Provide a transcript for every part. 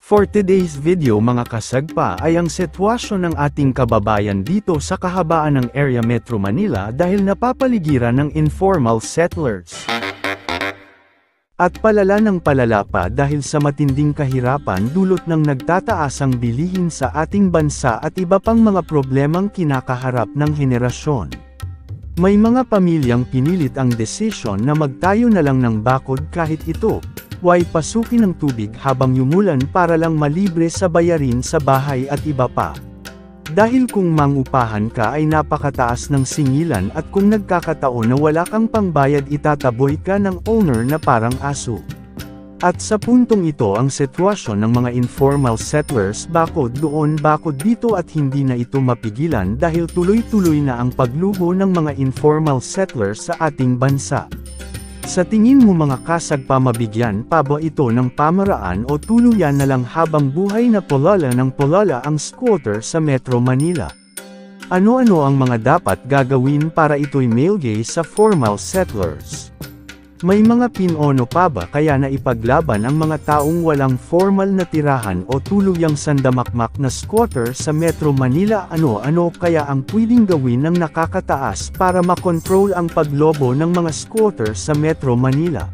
For today's video mga kasagpa ay ang sitwasyon ng ating kababayan dito sa kahabaan ng area Metro Manila dahil napapaligiran ng informal settlers. At palala ng palala pa dahil sa matinding kahirapan dulot ng nagtataasang bilihin sa ating bansa at iba pang mga problemang kinakaharap ng henerasyon. May mga pamilyang pinilit ang desisyon na magtayo na lang ng bakod kahit ito ay pasukin ng tubig habang yumulan para lang malibre sa bayarin sa bahay at iba pa. Dahil kung mangupahan ka ay napakataas ng singilan at kung nagkakataon na wala kang pangbayad itataboy ka ng owner na parang aso. At sa puntong ito ang sitwasyon ng mga informal settlers bakod doon bakod dito at hindi na ito mapigilan dahil tuloy-tuloy na ang pagluho ng mga informal settlers sa ating bansa. Sa tingin mo mga kasagpa mabigyan pa ba ito ng pamaraan o tuluyan na lang habang buhay na polala ng polala ang squatter sa Metro Manila? Ano-ano ang mga dapat gagawin para ito'y mailgay sa formal settlers? May mga pinono pa ba kaya na ipaglaban ang mga taong walang formal na tirahan o tuluyang sandamakmak na squatter sa Metro Manila? Ano-ano kaya ang pwedeng gawin ng nakakataas para makontrol ang paglobo ng mga squatter sa Metro Manila?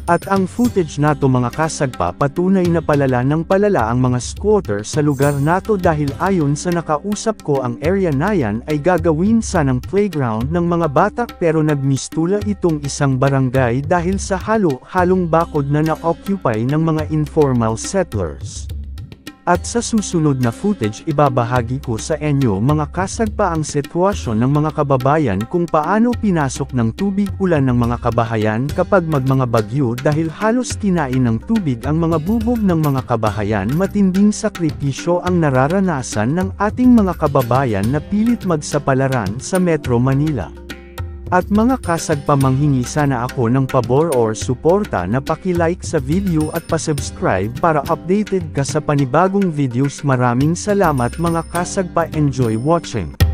At ang footage nato mga kasagpa patunay na palala ng palala ang mga squatter sa lugar nato dahil ayon sa nakausap ko ang area na yan ay gagawin sanang playground ng mga bata pero nagmistula itong isang barangay dahil sa halo-halong bakod na na-occupy ng mga informal settlers. At sa susunod na footage ibabahagi ko sa inyo mga kasagpa ang sitwasyon ng mga kababayan kung paano pinasok ng tubig ulan ng mga kabahayan kapag mga bagyo dahil halos kinain ng tubig ang mga bubog ng mga kabahayan. Matinding sakripisyo ang nararanasan ng ating mga kababayan na pilit magsapalaran sa Metro Manila. At mga kasagpa manghingi sana ako ng pabor or suporta na paki-like sa video at pa-subscribe para updated ka sa panibagong videos. Maraming salamat mga kasagpa, enjoy watching.